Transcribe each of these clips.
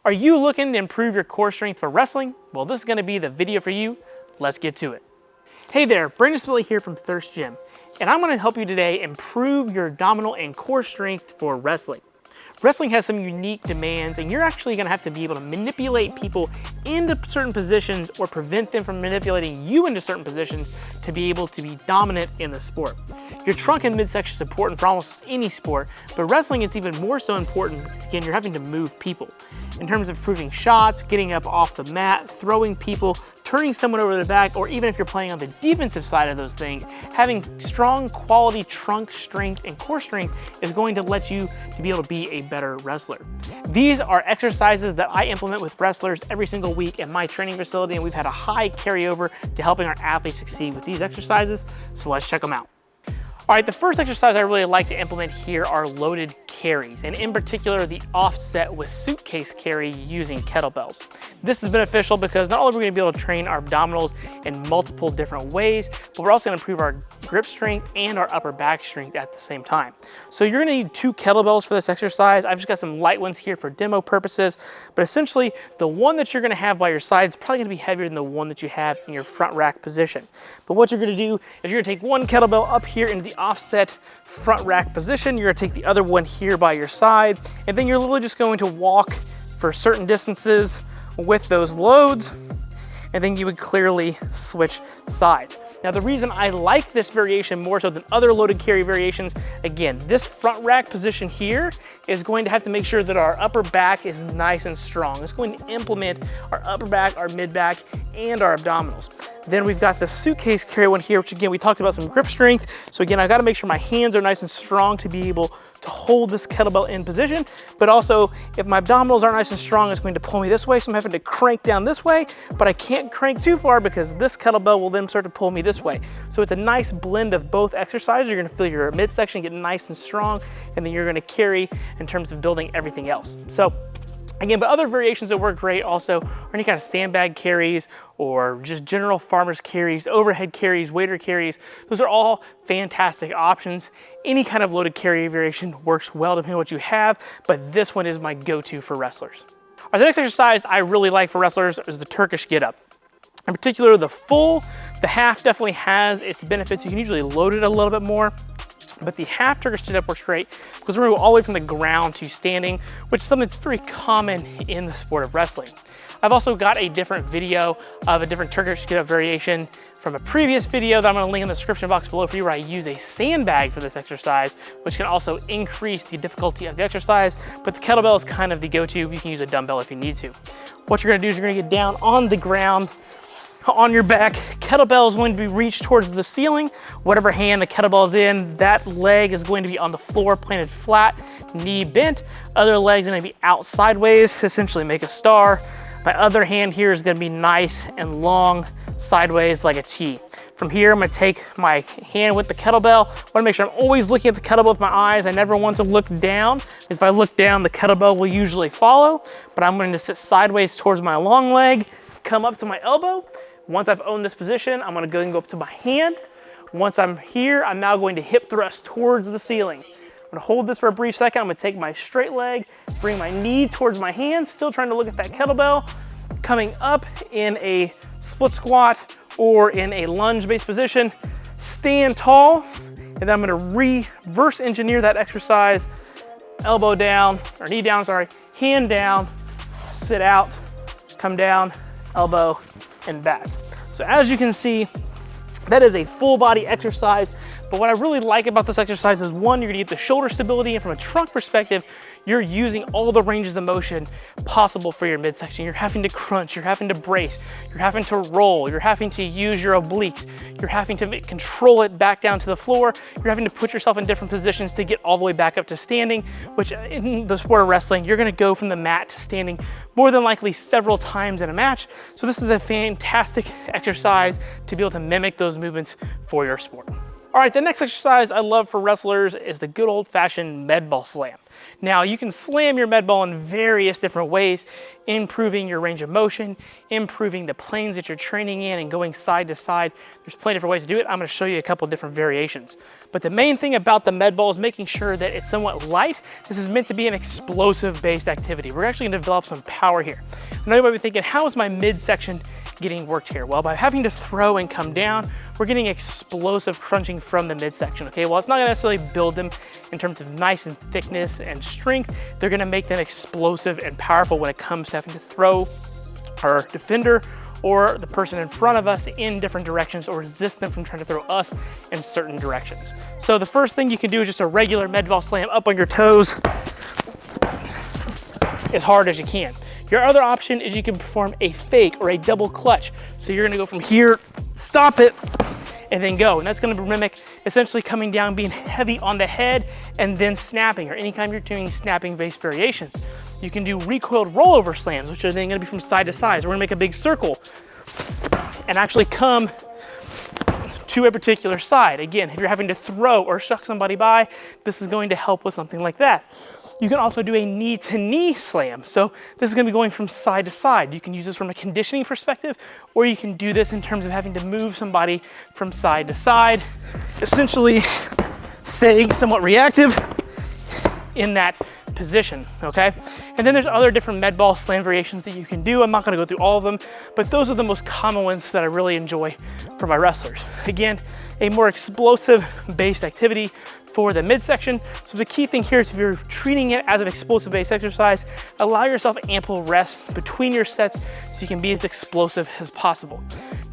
Are you looking to improve your core strength for wrestling? Well, this is going to be the video for you. Let's get to it. Hey there, Brandon Smitley here from Thirst Gym, and I'm going to help you today improve your abdominal and core strength for wrestling. Wrestling has some unique demands, and you're actually going to have to be able to manipulate people into certain positions or prevent them from manipulating you into certain positions to be able to be dominant in the sport. Your trunk and midsection is important for almost any sport, but wrestling is even more so important because, again, you're having to move people. In terms of improving shots, getting up off the mat, throwing people, turning someone over the back, or even if you're playing on the defensive side of those things, having strong quality trunk strength and core strength is going to let you to be able to be a better wrestler. These are exercises that I implement with wrestlers every single week at my training facility, and we've had a high carryover to helping our athletes succeed with these exercises, so let's check them out. All right, the first exercise I really like to implement here are loaded carries, and in particular, the offset with suitcase carry using kettlebells. This is beneficial because not only are we gonna be able to train our abdominals in multiple different ways, but we're also gonna improve our grip strength and our upper back strength at the same time. So you're gonna need 2 kettlebells for this exercise. I've just got some light ones here for demo purposes, but essentially the one that you're gonna have by your side is probably gonna be heavier than the one that you have in your front rack position. But what you're gonna do is you're gonna take one kettlebell up here into the offset front rack position. You're gonna take the other one here by your side, and then you're literally just going to walk for certain distances with those loads, and then you would clearly switch sides. Now, the reason I like this variation more so than other loaded carry variations, again, this front rack position here is going to have to make sure that our upper back is nice and strong. It's going to implement our upper back, our mid back, and our abdominals. Then we've got the suitcase carry one here, which again, we talked about some grip strength. So again, I gotta make sure my hands are nice and strong to be able to hold this kettlebell in position, but also if my abdominals aren't nice and strong, it's going to pull me this way. So I'm having to crank down this way, but I can't crank too far because this kettlebell will then start to pull me this way. So it's a nice blend of both exercises. You're gonna feel your midsection get nice and strong, and then you're gonna carry in terms of building everything else. So again, but other variations that work great also are any kind of sandbag carries or just general farmer's carries, overhead carries, waiter carries. Those are all fantastic options. Any kind of loaded carry variation works well depending on what you have, but this one is my go-to for wrestlers. All right, the next exercise I really like for wrestlers is the Turkish Get Up. In particular, the full, the half definitely has its benefits. You can usually load it a little bit more, but the half Turkish Get Up works great because we're gonna go all the way from the ground to standing, which is something that's very common in the sport of wrestling. I've also got a different video of a different Turkish Get Up variation from a previous video that I'm gonna link in the description box below for you, where I use a sandbag for this exercise, which can also increase the difficulty of the exercise, but the kettlebell is kind of the go-to. You can use a dumbbell if you need to. What you're gonna do is you're gonna get down on the ground, on your back. Kettlebell is going to be reached towards the ceiling. Whatever hand the kettlebell is in, that leg is going to be on the floor, planted flat, knee bent. Other leg's gonna be out sideways to essentially make a star. My other hand here is gonna be nice and long sideways like a T. From here, I'm gonna take my hand with the kettlebell. I wanna make sure I'm always looking at the kettlebell with my eyes. I never want to look down. If I look down, the kettlebell will usually follow, but I'm going to sit sideways towards my long leg, come up to my elbow. Once I've owned this position, I'm gonna go and go up to my hand. Once I'm here, I'm now going to hip thrust towards the ceiling. I'm gonna hold this for a brief second. I'm gonna take my straight leg, bring my knee towards my hand, still trying to look at that kettlebell, coming up in a split squat or in a lunge-based position, stand tall, and then I'm gonna reverse engineer that exercise, elbow down, or knee down, sorry, hand down, sit out, come down, elbow, and back. So as you can see, that is a full body exercise. But what I really like about this exercise is, one, you're gonna get the shoulder stability, and from a trunk perspective, you're using all the ranges of motion possible for your midsection. You're having to crunch, you're having to brace, you're having to roll, you're having to use your obliques, you're having to control it back down to the floor, you're having to put yourself in different positions to get all the way back up to standing, which in the sport of wrestling, you're gonna go from the mat to standing more than likely several times in a match. So this is a fantastic exercise to be able to mimic those movements for your sport. All right, the next exercise I love for wrestlers is the good old-fashioned Medball Slam. Now you can slam your med ball in various different ways, improving your range of motion, improving the planes that you're training in and going side to side. There's plenty of different ways to do it. I'm gonna show you a couple of different variations. But the main thing about the med ball is making sure that it's somewhat light. This is meant to be an explosive based activity. We're actually gonna develop some power here. I know you might be thinking, how is my midsection getting worked here? Well, by having to throw and come down, we're getting explosive crunching from the midsection, okay? Well, it's not gonna necessarily build them in terms of nice and thickness and strength. They're gonna make them explosive and powerful when it comes to having to throw our defender or the person in front of us in different directions or resist them from trying to throw us in certain directions. So the first thing you can do is just a regular Medball Slam up on your toes as hard as you can. Your other option is you can perform a fake or a double clutch. So you're gonna go from here, stop it, and then go. And that's gonna mimic essentially coming down, being heavy on the head, and then snapping, or anytime you're doing snapping-based variations. You can do recoiled rollover slams, which are then gonna be from side to side. So we're gonna make a big circle and actually come to a particular side. Again, if you're having to throw or shuck somebody by, this is going to help with something like that. You can also do a knee-to-knee slam. So this is gonna be going from side to side. You can use this from a conditioning perspective, or you can do this in terms of having to move somebody from side to side, essentially staying somewhat reactive in that position, okay? And then there's other different med ball slam variations that you can do. I'm not gonna go through all of them, but those are the most common ones that I really enjoy for my wrestlers. Again, a more explosive based activity for the midsection. So the key thing here is if you're treating it as an explosive based exercise, allow yourself ample rest between your sets so you can be as explosive as possible.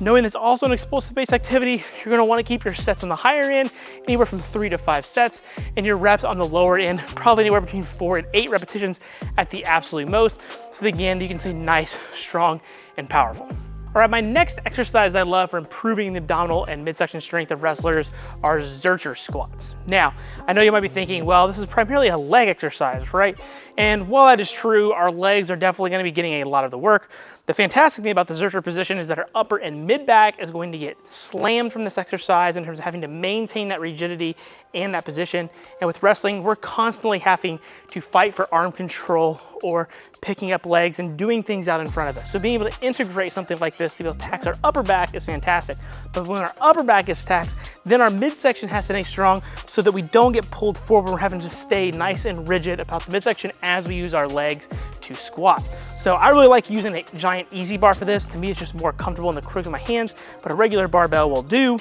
Knowing it's also an explosive based activity, you're gonna wanna keep your sets on the higher end, anywhere from 3 to 5 sets, and your reps on the lower end, probably anywhere between 4 and 8 repetitions at the absolute most. So that, again, you can stay nice, strong, and powerful. All right, my next exercise I love for improving the abdominal and midsection strength of wrestlers are Zercher squats. Now, I know you might be thinking, well, this is primarily a leg exercise, right? And while that is true, our legs are definitely gonna be getting a lot of the work. The fantastic thing about the Zercher position is that our upper and mid back is going to get slammed from this exercise in terms of having to maintain that rigidity and that position. And with wrestling, we're constantly having to fight for arm control or picking up legs and doing things out in front of us. So being able to integrate something like this to be able to tax our upper back is fantastic. But when our upper back is taxed, then our midsection has to stay strong so that we don't get pulled forward. We're having to stay nice and rigid about the midsection as we use our legs to squat. So I really like using a giant easy bar for this. To me, it's just more comfortable in the crook of my hands, but a regular barbell will do.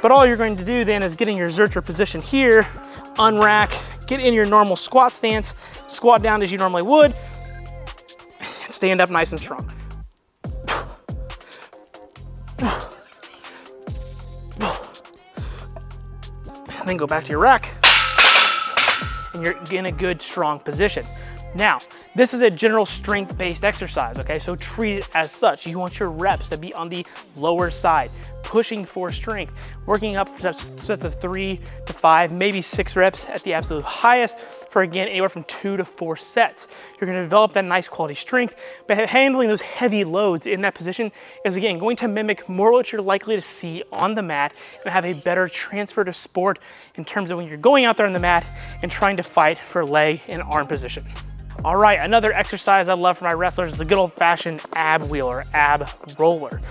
But all you're going to do then is get in your Zercher position here, unrack, get in your normal squat stance, squat down as you normally would, and stand up nice and strong. And then go back to your rack, and you're in a good, strong position. Now, this is a general strength-based exercise, okay? So treat it as such. You want your reps to be on the lower side, pushing for strength, working up sets of 3 to 5, maybe 6 reps at the absolute highest for, again, anywhere from 2 to 4 sets. You're gonna develop that nice quality strength, but handling those heavy loads in that position is, again, going to mimic more what you're likely to see on the mat and have a better transfer to sport in terms of when you're going out there on the mat and trying to fight for leg and arm position. All right, another exercise I love for my wrestlers is the good old-fashioned ab wheel or ab roller.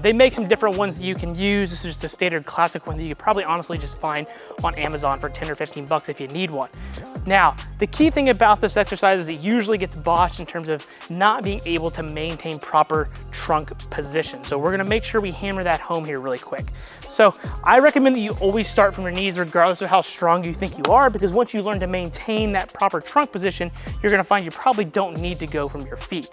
They make some different ones that you can use. This is just a standard classic one that you could probably honestly just find on Amazon for 10 or 15 bucks if you need one. Now, the key thing about this exercise is it usually gets botched in terms of not being able to maintain proper trunk position. So we're gonna make sure we hammer that home here really quick. So I recommend that you always start from your knees regardless of how strong you think you are, because once you learn to maintain that proper trunk position, you're gonna find you probably don't need to go from your feet,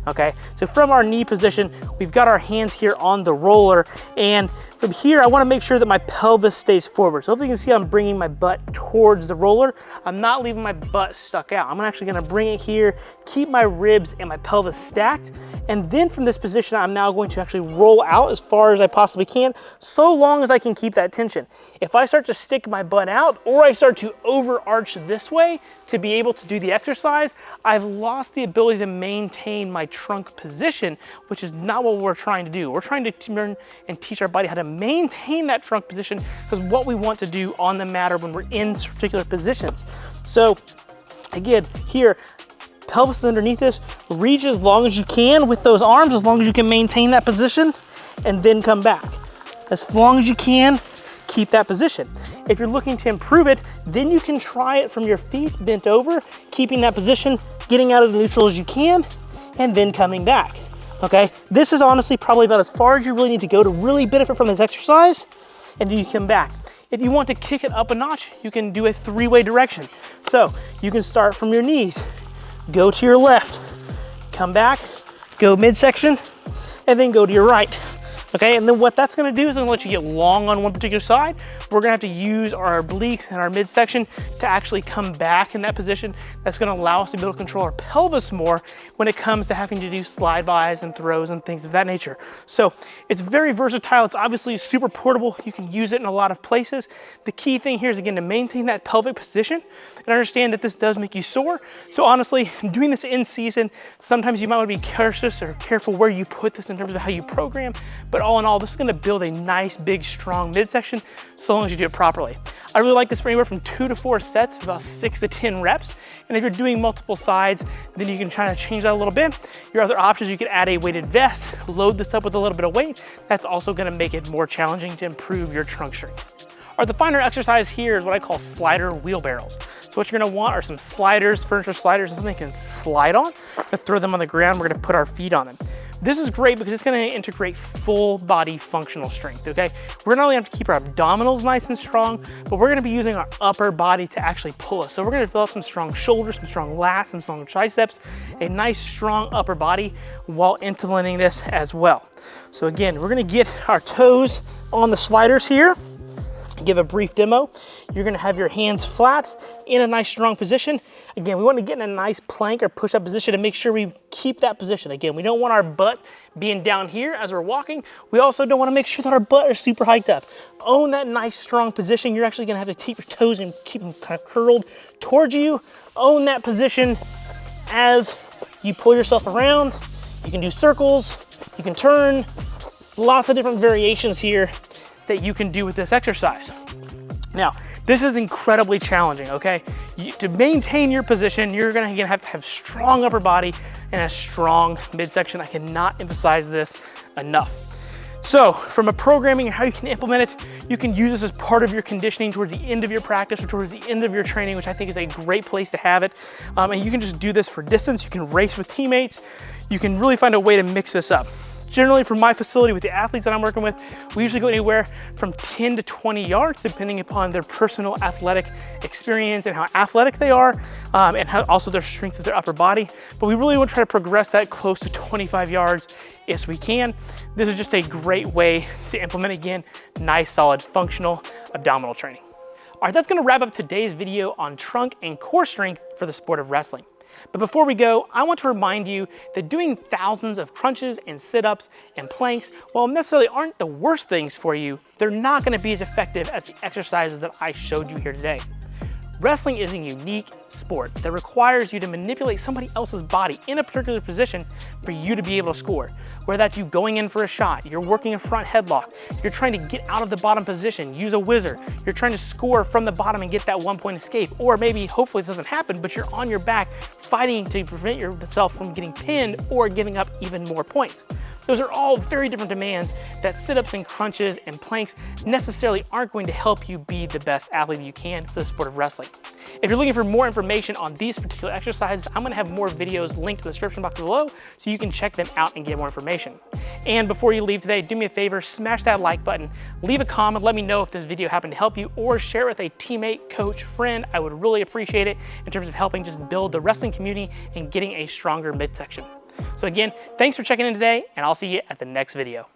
okay? So from our knee position, we've got our hands here on the roller, and from here, I wanna make sure that my pelvis stays forward. So if you can see, I'm bringing my butt towards the roller. I'm not leaving my butt stuck out. I'm actually gonna bring it here, keep my ribs and my pelvis stacked, and then from this position, I'm now going to actually roll out as far as I possibly can, so long as I can keep that tension. If I start to stick my butt out, or I start to overarch this way to be able to do the exercise, I've lost the ability to maintain my trunk position, which is not what we're trying to do. We're trying to learn and teach our body how to maintain that trunk position, because what we want to do on the mat or when we're in particular positions. So Again, here, pelvis is underneath this. Reach as long as you can with those arms, as long as you can maintain that position, and then come back. As long as you can, keep that position. If you're looking to improve it, then you can try it from your feet bent over, keeping that position, getting out as neutral as you can, and then coming back, okay? This is honestly probably about as far as you really need to go to really benefit from this exercise, and then you come back. If you want to kick it up a notch, you can do a three-way direction. So you can start from your knees, go to your left, come back, go midsection, and then go to your right. Okay, and then what that's gonna do is gonna let you get long on one particular side. We're gonna have to use our obliques and our midsection to actually come back in that position. That's gonna allow us to be able to control our pelvis more when it comes to having to do slide-bys and throws and things of that nature. So it's very versatile. It's obviously super portable. You can use it in a lot of places. The key thing here is, again, to maintain that pelvic position and understand that this does make you sore. So honestly, doing this in season, sometimes you might want to be cautious or careful where you put this in terms of how you program, but all in all, this is going to build a nice, big, strong midsection so long as you do it properly. I really like this for anywhere from 2 to 4 sets, about 6 to 10 reps. And if you're doing multiple sides, then you can try to change that a little bit. Your other options, you can add a weighted vest, load this up with a little bit of weight. That's also going to make it more challenging to improve your trunk strength. Our the final exercise here is what I call slider wheelbarrows. So what you're gonna want are some sliders, furniture sliders, and something you can slide on. To throw them on the ground, we're gonna put our feet on them. This is great because it's gonna integrate full body functional strength, okay? We're not only have to keep our abdominals nice and strong, but we're gonna be using our upper body to actually pull us. So we're gonna develop some strong shoulders, some strong lats, some strong triceps, a nice strong upper body while implementing this as well. So again, we're gonna get our toes on the sliders here. Give a brief demo. You're gonna have your hands flat in a nice strong position. Again, we want to get in a nice plank or push-up position to make sure we keep that position. Again, we don't want our butt being down here as we're walking. We also don't want to make sure that our butt is super hiked up. Own that nice strong position. You're actually gonna have to keep your toes and keep them kind of curled towards you. Own that position as you pull yourself around. You can do circles, you can turn, lots of different variations here that you can do with this exercise. Now, this is incredibly challenging, okay? To maintain your position, you're gonna have to have strong upper body and a strong midsection. I cannot emphasize this enough. So from a programming and how you can implement it, you can use this as part of your conditioning towards the end of your practice or towards the end of your training, which I think is a great place to have it. And you can just do this for distance. You can race with teammates. You can really find a way to mix this up. Generally, for my facility with the athletes that I'm working with, we usually go anywhere from 10 to 20 yards, depending upon their personal athletic experience and how athletic they are, and how also their strength of their upper body. But we really want to try to progress that close to 25 yards if we can. This is just a great way to implement, again, nice, solid, functional abdominal training. All right, that's gonna wrap up today's video on trunk and core strength for the sport of wrestling. But before we go, I want to remind you that doing thousands of crunches and sit-ups and planks, while necessarily aren't the worst things for you, they're not going to be as effective as the exercises that I showed you here today. Wrestling is a unique sport that requires you to manipulate somebody else's body in a particular position for you to be able to score. Whether that's you going in for a shot, you're working a front headlock, you're trying to get out of the bottom position, use a whizzer, you're trying to score from the bottom and get that 1-point escape, or maybe hopefully it doesn't happen, but you're on your back fighting to prevent yourself from getting pinned or giving up even more points. Those are all very different demands that sit-ups and crunches and planks necessarily aren't going to help you be the best athlete you can for the sport of wrestling. If you're looking for more information on these particular exercises, I'm gonna have more videos linked to the description box below so you can check them out and get more information. And before you leave today, do me a favor, smash that like button, leave a comment, let me know if this video happened to help you, or share it with a teammate, coach, friend. I would really appreciate it in terms of helping just build the wrestling community and getting a stronger midsection. So again, thanks for checking in today, and I'll see you at the next video.